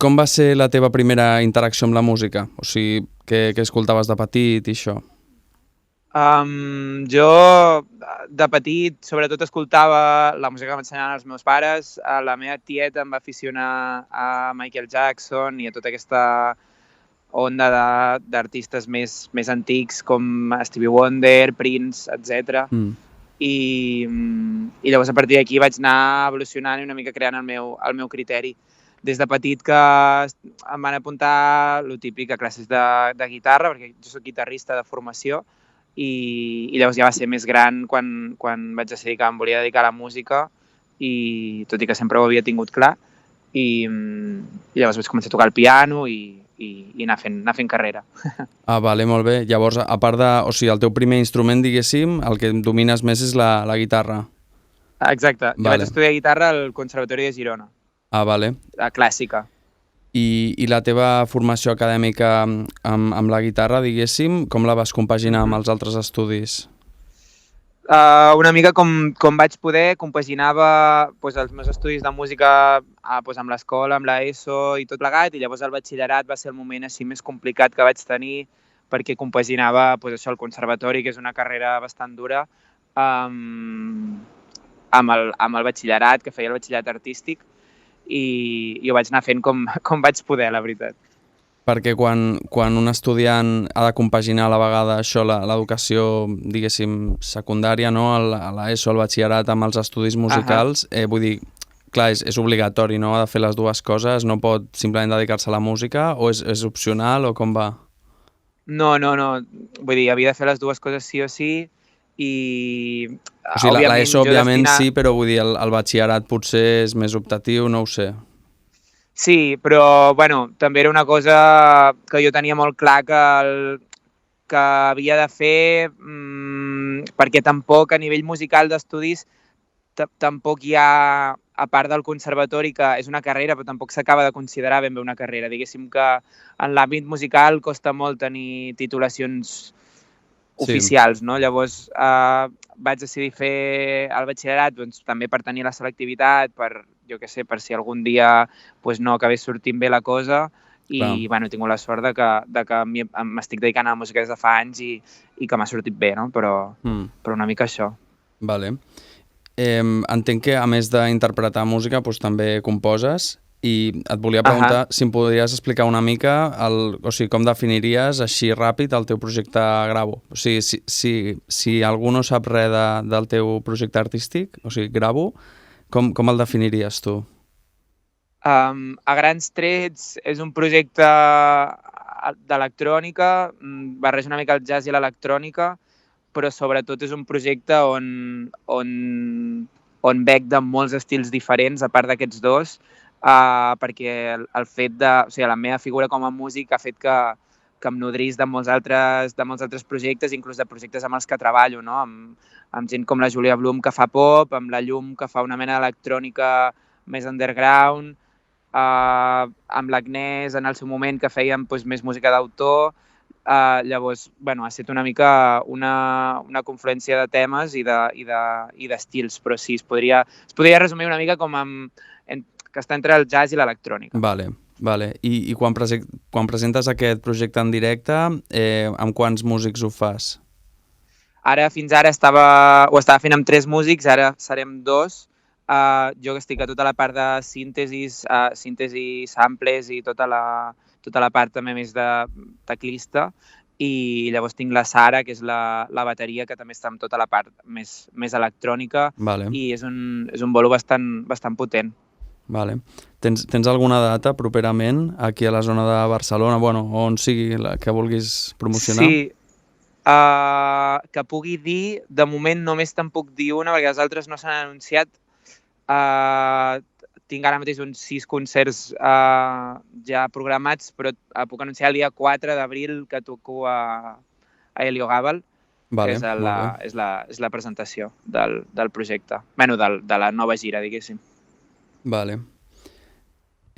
com va ser la teva primera interacció amb la música? O sigui, què escoltaves de petit i això? Jo, de petit, sobretot escoltava la música que m'ensenyaven els meus pares. La meva tieta em va aficionar a Michael Jackson i a tota aquesta onda d'artistes més antics com Stevie Wonder, Prince, etc. I llavors a partir d'aquí vaig anar evolucionant i una mica creant el meu criteri. Des de petit que em van apuntar lo típic a classes de guitarra, perquè jo soc guitarrista de formació, i llavors ja va ser més gran quan vaig decidir que em volia dedicar a la música, i tot i que sempre ho havia tingut clar, i llavors vaig començar a tocar el piano i anar fent carrera. Ah, vale, molt bé. Llavors, a part de... O sigui, el teu primer instrument, diguéssim, el que domines més és la guitarra. Exacte. Jo vaig estudiar guitarra al Conservatori de Girona. Ah, vale. La clàssica. I la teva formació acadèmica amb la guitarra, diguéssim, com la vas compaginar amb els altres estudis? Una mica com vaig poder, compaginava els meus estudis de música amb l'escola, amb l'ESO i tot plegat, i llavors el batxillerat va ser el moment així més complicat que vaig tenir perquè compaginava això, el conservatori, que és una carrera bastant dura, amb el batxillerat, que feia el batxillerat artístic, i ho vaig anar fent com vaig poder, la veritat. Perquè quan un estudiant ha de compaginar a la vegada això, l'educació, diguéssim, secundària, no? A l'ESO, el batxillerat, amb els estudis musicals, vull dir, clar, és obligatori, no?, de fer les dues coses, no pot simplement dedicar-se a la música, o és opcional, o com va? No, vull dir, havia de fer les dues coses sí o sí, i... O sigui, l'ESO, òbviament, sí, però vull dir, el batxillerat potser és més optatiu, no ho sé. Sí, però bueno, també era una cosa que jo tenia molt clar que havia de fer, perquè tampoc a nivell musical d'estudis tampoc hi ha, a part del conservatori, que és una carrera però tampoc s'acaba de considerar ben bé una carrera. Diguéssim que en l'àmbit musical costa molt tenir titulacions oficials, no? Llavors vaig decidir fer el batxillerat també per tenir la selectivitat, per si algun dia no acabés sortint bé la cosa, i bueno, he tingut la sort de que m'estic dedicant a la música des de fa anys i que m'ha sortit bé, no? Però una mica això. Vale. Entenc que a més d'interpretar música també composes, i et volia preguntar si em podries explicar una mica o sigui, com definiries així ràpid el teu projecte Gravo. O sigui, si algú no sap res del teu projecte artístic, o sigui, Gravo, com el definiries tu? A grans trets és un projecte d'electrònica, barreja una mica el jazz i l'electrònica, però sobretot és un projecte on bec de molts estils diferents, a part d'aquests dos, perquè el fet o sigui, la meva figura com a músic ha fet que em nodrís de molts altres projectes, inclús de projectes amb els que treballo, no? Amb gent com la Júlia Blum, que fa pop, amb la Llum, que fa una mena d'electrònica més underground, amb l'Agnès en el seu moment, que fèiem més música d'autor. Llavors, bueno, ha estat una mica una confluència de temes i d'estils, però sí, es podria resumir una mica com que està entre el jazz i l'electrònica. Vale. I quan presentes aquest projecte en directe, amb quants músics ho fas? Fins ara ho estava fent amb 3 músics, ara serem 2. Jo que estic a tota la part de síntesi, samples i tota la part també més de teclista, i llavors tinc la Sara, que és la bateria, que també està amb tota la part més electrònica, i és un bolo bastant potent. Vale. Tens alguna data properament aquí a la zona de Barcelona, on sigui la que vulguis promocionar? Sí, que pugui dir, de moment només te'n puc dir una, perquè els altres no s'han anunciat. Tinc ara mateix uns 6 concerts ja programats, però puc anunciar el dia 4 d'abril que toco a Heliogàbal, que és la presentació del projecte, de la nova gira, diguéssim. Vale.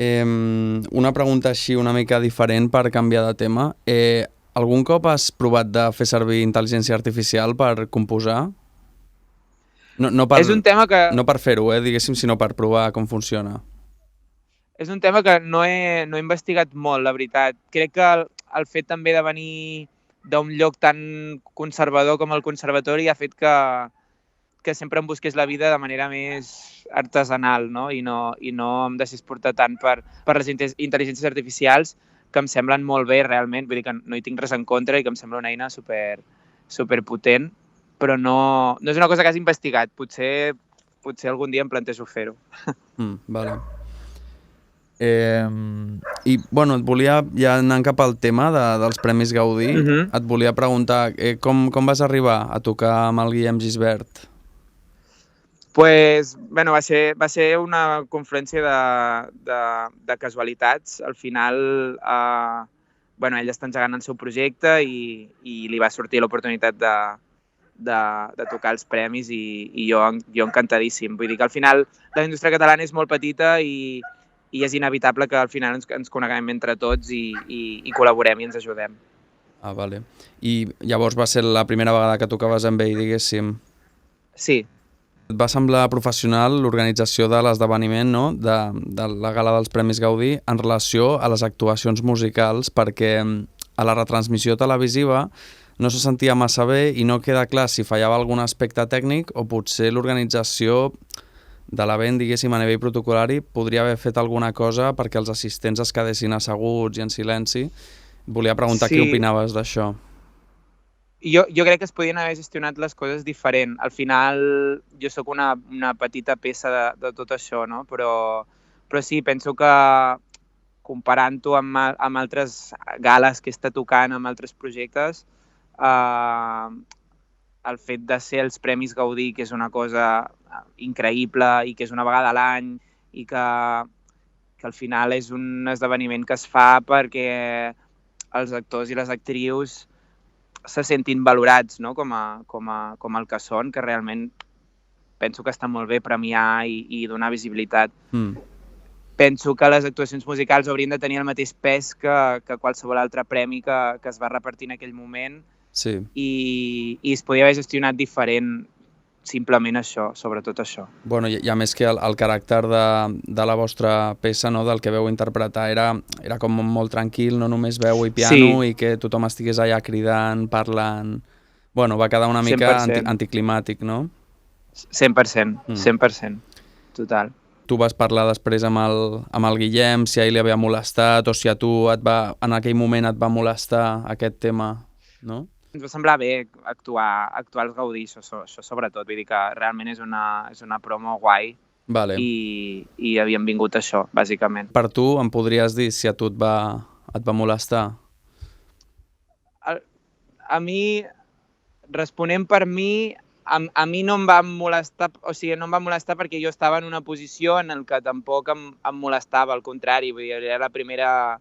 Una pregunta així una mica diferent per canviar de tema. Algun cop has provat de fer servir intel·ligència artificial per composar? No per fer-ho, diguéssim, sinó per provar com funciona. És un tema que no he investigat molt, la veritat. Crec que el fet també de venir d'un lloc tan conservador com el conservatori ha fet que sempre em busqués la vida de manera més artesanal, no? I no em deixés portar tant per les intel·ligències artificials, que em semblen molt bé realment, vull dir que no hi tinc res en contra i que em sembla una eina super potent, però no és una cosa que has investigat. Potser algun dia em plantejo fer-ho. Vale. I, bueno, et volia, ja anant cap al tema dels Premis Gaudí, et volia preguntar com vas arribar a tocar amb el Guillem Gisbert? Pues, bueno, va ser una confluència de casualitats. Al final, bueno, ell està engegant el seu projecte i li va sortir l'oportunitat de tocar els premis i jo encantadíssim. Vull dir que al final la indústria catalana és molt petita i és inevitable que al final ens coneguem entre tots i col·laborem i ens ajudem. Ah, vale. I llavors va ser la primera vegada que tocaves amb ell, diguéssim? Sí. Et va semblar professional l'organització de l'esdeveniment, no?, de la gala dels Premis Gaudí en relació a les actuacions musicals, perquè a la retransmissió televisiva no se sentia massa bé i no queda clar si fallava algun aspecte tècnic o potser l'organització de l'event, diguéssim, a nivell protocolari, podria haver fet alguna cosa perquè els assistents es quedessin asseguts i en silenci. Volia preguntar què opinaves d'això. Jo crec que es podien haver gestionat les coses diferent. Al final, jo sóc una petita peça de tot això, no? Però sí, penso que comparant-ho amb altres gales que he estat tocant, amb altres projectes, el fet de ser els Premis Gaudí, que és una cosa increïble i que és una vegada a l'any i que al final és un esdeveniment que es fa perquè els actors i les actrius se sentin valorats, no? com el que són, que realment penso que està molt bé premiar i donar visibilitat. Penso que les actuacions musicals haurien de tenir el mateix pes que qualsevol altre premi que es va repartir en aquell moment. Sí. I es podia haver gestionat diferent, simplement això, sobretot això. Bueno, i a més que el caràcter de la vostra peça, no, del que veu interpretar, era com molt tranquil, no només veu i piano, i que tothom estigués allà cridant, parlant... Bueno, va quedar una mica anticlimàtic, no? 100%, 100%, total. Tu vas parlar després amb el Guillem, si a ell li havia molestat o si a tu en aquell moment et va molestar aquest tema, no? Ens va semblar bé actuar als Gaudí, això sobretot. Vull dir que realment és una promo guai. Vale. I havíem vingut a això, bàsicament. Per tu, em podries dir si a tu et va molestar? A mi, responent per mi, a mi no em va molestar, o sigui, no em va molestar perquè jo estava en una posició en què tampoc em molestava, al contrari, vull dir, era la primera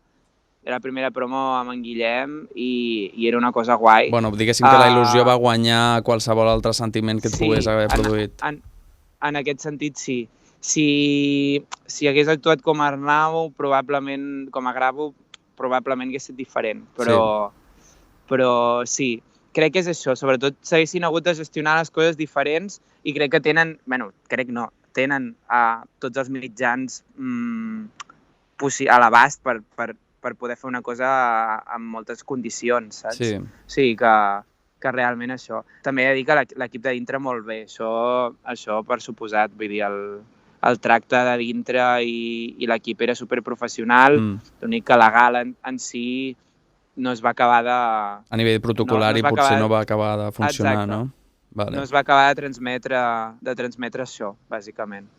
promo amb en Guillem i era una cosa guai. Bueno, diguéssim que la il·lusió va guanyar qualsevol altre sentiment que et pogués haver produït. En aquest sentit, sí. Si hagués actuat com a Arnau, probablement, com a Gravo, probablement hagués estat diferent. Però sí, crec que és això. Sobretot s'haguessin hagut de gestionar les coses diferents i crec que tenen tots els mitjans a l'abast per poder fer una cosa amb moltes condicions, saps? Sí. O sigui que realment això. També he de dir que l'equip de dintre molt bé, això per suposat, vull dir, el tracte de dintre i l'equip era superprofessional, l'únic que la gala en si no es va acabar de... A nivell protocolari potser no va acabar de funcionar, no? No es va acabar de transmetre això, bàsicament.